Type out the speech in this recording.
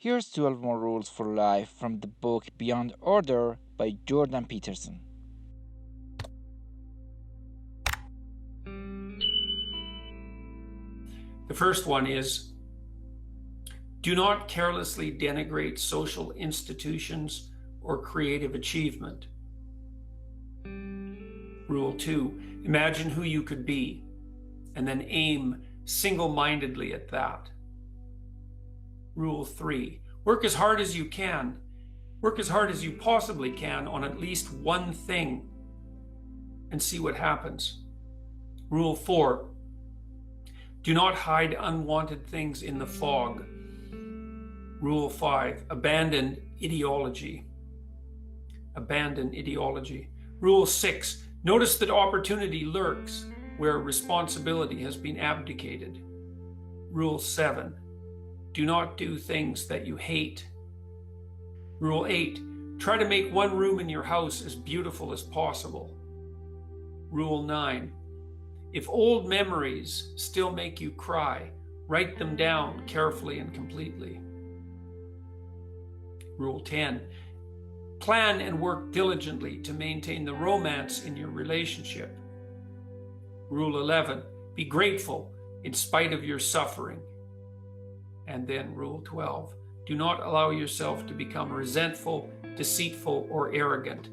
Here's 12 more rules for life from the book Beyond Order by Jordan Peterson. The first one is, do not carelessly denigrate social institutions or creative achievement. Rule 2, imagine who you could be and then aim single-mindedly at that. Rule 3, work as hard as you can. Work as hard as you possibly can on at least one thing and see what happens. Rule 4, do not hide unwanted things in the fog. Rule 5, abandon ideology. Abandon ideology. Rule 6, notice that opportunity lurks where responsibility has been abdicated. Rule 7, do not do things that you hate. Rule 8, try to make one room in your house as beautiful as possible. Rule 9, if old memories still make you cry, write them down carefully and completely. Rule 10, plan and work diligently to maintain the romance in your relationship. Rule 11, be grateful in spite of your suffering. And then Rule 12, do not allow yourself to become resentful, deceitful, or arrogant.